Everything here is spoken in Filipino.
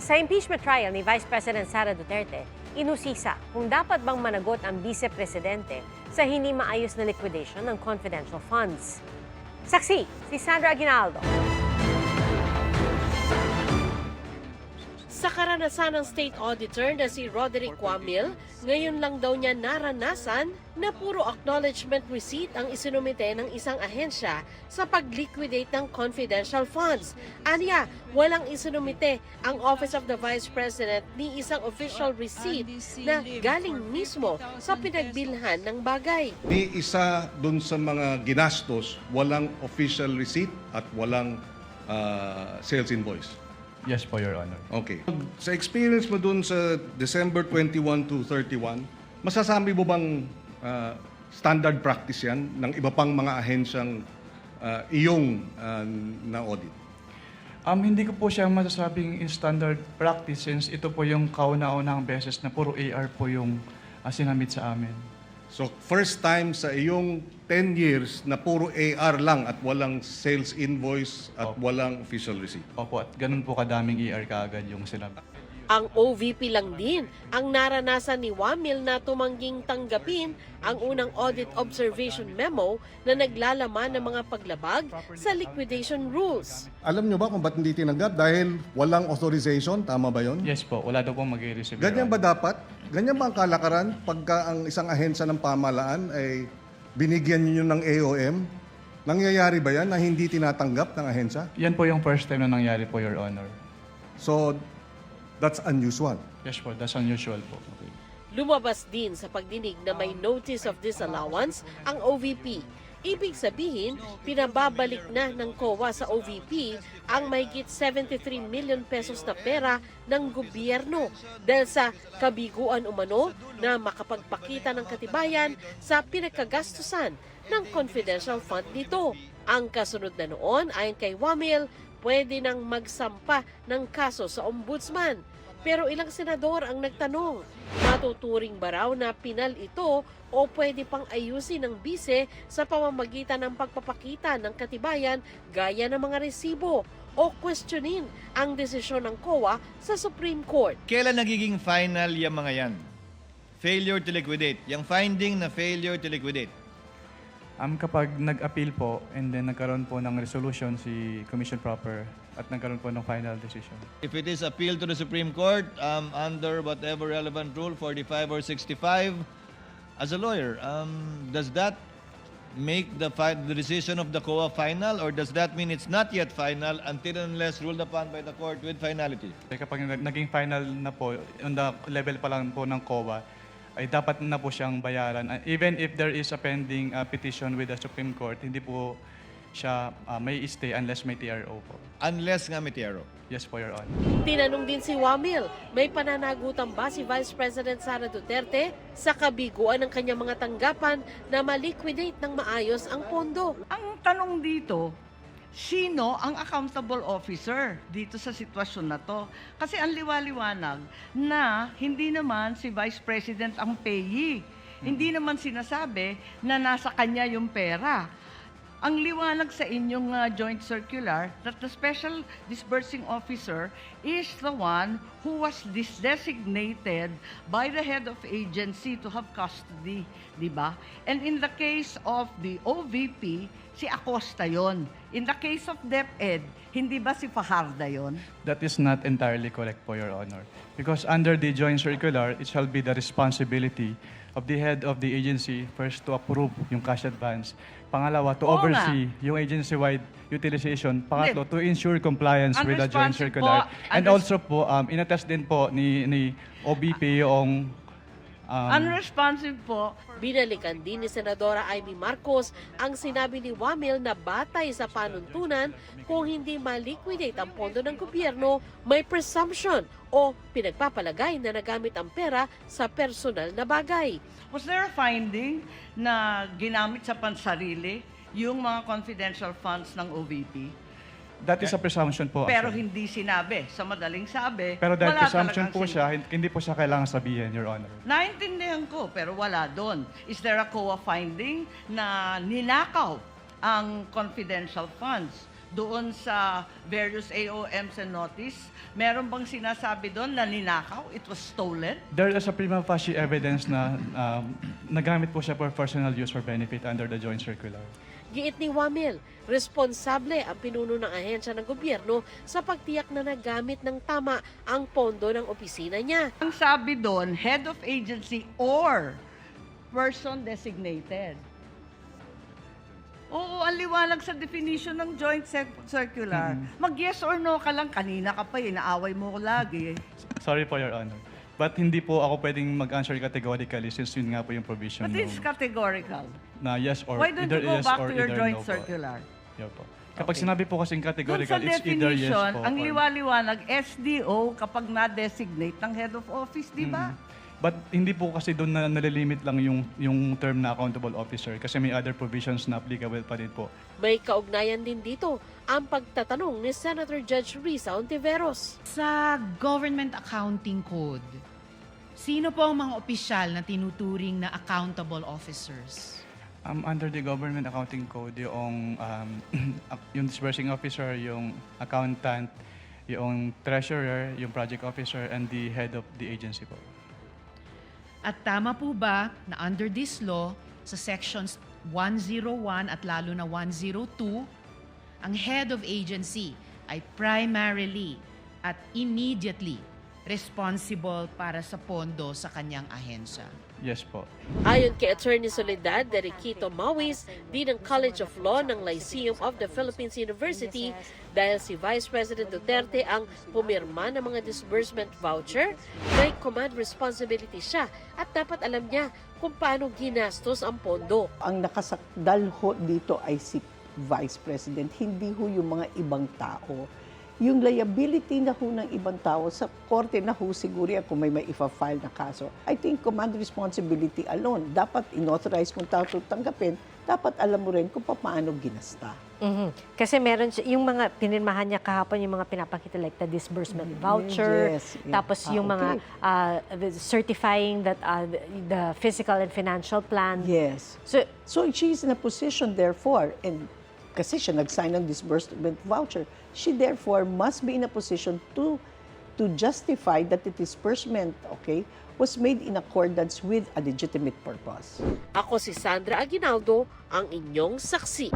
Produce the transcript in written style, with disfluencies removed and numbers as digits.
Sa impeachment trial ni Vice President Sara Duterte, inusisa kung dapat bang managot ang vice-presidente sa hindi maayos na liquidation ng confidential funds. Saksi, si Sandra Aguinaldo. Sa karanasan ng State Auditor na si Roderick Quamil, ngayon lang daw niya naranasan na puro acknowledgement receipt ang isinumite ng isang ahensya sa pag-liquidate ng confidential funds. Anya, walang isinumite ang Office of the Vice President ni isang official receipt na galing mismo sa pinagbilhan ng bagay. Ni isa dun sa mga ginastos, walang official receipt at walang sales invoice. Yes po, Your Honor. Okay. Sa experience mo dun sa December 21 to 31, masasabi mo bang standard practice yan ng iba pang mga ahensyang iyong na-audit? Hindi ko po siya masasabing in standard practice since ito po yung kauna-unahang beses na puro AR po yung sinamit sa amin. So first time sa iyong 10 years na puro AR lang at walang sales invoice at walang official receipt. Opo, at ganun po kadaming AR kaagad yung sinamit. Ang OVP lang din ang naranasan ni Wamil na tumangging tanggapin ang unang audit observation memo na naglalaman ng mga paglabag sa liquidation rules. Alam nyo ba kung ba't hindi tinanggap? Dahil walang authorization, tama ba yon? Yes po, wala daw pong mag-i-receive. Ganyan ba dapat? Ganyan ba ang kalakaran pagka ang isang ahensya ng pamahalaan ay binigyan niyo ng AOM? Nangyayari ba yan na hindi tinatanggap ng ahensya? Yan po yung first time na nangyari po, Your Honor. So, that's unusual. Yes po, that's unusual po. Lumabas din sa pagdinig na may notice of disallowance ang OVP. Ibig sabihin, pinababalik na ng COA sa OVP ang mahigit 73 million pesos na pera ng gobyerno dahil sa kabiguan umano na makapagpakita ng katibayan sa pinagkagastusan ng confidential fund nito. Ang kasunod na noon, ayon kay Wamil, pwede nang magsampa ng kaso sa ombudsman. Pero ilang senador ang nagtanong, matuturing ba raw na pinal ito o pwede pang ayusin ng bise sa pamamagitan ng pagpapakita ng katibayan gaya ng mga resibo o questionin ang desisyon ng COA sa Supreme Court. Kailan nagiging final yung mga yan? Failure to liquidate. Yung finding na failure to liquidate. Kapag nag-appeal po and then nagkaroon po ng resolution si Commission Proper at nagkaroon po ng final decision. If it is appealed to the Supreme Court under whatever relevant rule, 45 or 65, as a lawyer, does that make the decision of the COA final or does that mean it's not yet final until and unless ruled upon by the court with finality? Kapag naging final na po, on the level pa lang po ng COA, ay dapat na po siyang bayaran. Even if there is a pending petition with the Supreme Court, hindi po siya may stay unless may TRO po. Unless nga may TRO. Yes po, Your Honor. Tinanong din si Wamil, may pananagutan ba si Vice President Sara Duterte sa kabiguan ng kanyang mga tanggapan na maliquidate ng maayos ang pondo? Ang tanong dito, sino ang accountable officer dito sa sitwasyon na to? Kasi ang liwaliwanag na hindi naman si Vice President ang payee. Hindi naman sinasabi na nasa kanya yung pera. Ang liwanag sa inyong joint circular that the special disbursing officer is the one who was designated by the head of agency to have custody, di ba? And in the case of the OVP, si Acosta yon. In the case of DepEd, hindi ba si Fajarda yon? That is not entirely correct po, Your Honor. Because under the joint circular, it shall be the responsibility of the head of the agency first to approve yung cash advance. Pangalawa, to Oo oversee yung agency-wide utilization. Pangatlo, to ensure compliance with the joint Unresponsive circular. po. And also po, inattest din po ni OBP yung Unresponsive po. Binalikan din ni Senadora Amy Marcos ang sinabi ni Wamil na batay sa panuntunan kung hindi maliquidate ang pondo ng gobyerno, may presumption o pinagpapalagay na nagamit ang pera sa personal na bagay. Was there a finding na ginamit sa pansarili yung mga confidential funds ng OVP? that is a presumption po. Pero actually. hindi sinabi. Sa madaling sabi, Pero dahil wala presumption talagang po siya, hindi po siya kailangan sabihin, Your Honor. Naintindihan ko, pero wala doon. Is there a COA finding na ninakaw ang confidential funds doon sa various AOMs and notice? Meron bang sinasabi doon na ninakaw? It was stolen? There is a prima facie evidence na nagamit po siya for personal use or benefit under the joint circular. Giit ni Wamil, responsable ang pinuno ng ahensya ng gobyerno sa pagtiyak na nagamit ng tama ang pondo ng opisina niya. Ang sabi doon, head of agency or person designated. Oo, ang liwanag sa definition ng joint circular. Mag-yes or no ka lang, kanina ka pa inaaway mo ko lagi. Sorry po, Your Honor. But hindi po ako pwedeng mag-answer categorically since yun nga po yung provision But it's categorical. na yes or Why don't either you go yes back or to your either joint no po. circular? Yeah po. Kapag Okay. sinabi po kasing Doon categorical, sa it's either yes definition, po ang or- liwaliwanag, SDO kapag na-designate ng head of office, di ba? But hindi po kasi doon na nalilimit lang yung term na accountable officer kasi may other provisions na applicable pa din po. May kaugnayan din dito ang pagtatanong ni Senator Judge Risa Ontiveros. Sa Government Accounting Code, sino po ang mga opisyal na tinuturing na accountable officers? Under the Government Accounting Code, yung disbursing officer, yung accountant, yung treasurer, yung project officer, and the head of the agency po. At tama po ba na under this law, sa sections 101 at lalo na 102, ang head of agency ay primarily at immediately responsible para sa pondo sa kanyang ahensya? Yes po. Ayon kay Attorney Soledad Deriquito Mawis, din ng College of Law ng Lyceum of the Philippines University, dahil si Vice President Duterte ang pumirma ng mga disbursement voucher, may command responsibility siya at dapat alam niya kung paano ginastos ang pondo. Ang nakasakdal ho dito ay si Vice President, hindi ho yung mga ibang tao. Yung liability na ho ng ibang tao, sa korte na ho siguro yan kung may ifa-file na kaso. I think command responsibility alone. Dapat inauthorize kung tao ito tanggapin, dapat alam mo rin kung paano ginasta. Kasi meron yung mga pinirmahan niya kahapon, yung mga pinapakita like the disbursement voucher, Yes, yeah. tapos yung mga certifying that the physical and financial plan. Yes. So she's in a position therefore, and kasi siya nag-sign ng disbursement voucher, she therefore must be in a position to justify that the disbursement, okay, was made in accordance with a legitimate purpose. Ako si Sandra Aguinaldo, ang inyong saksi.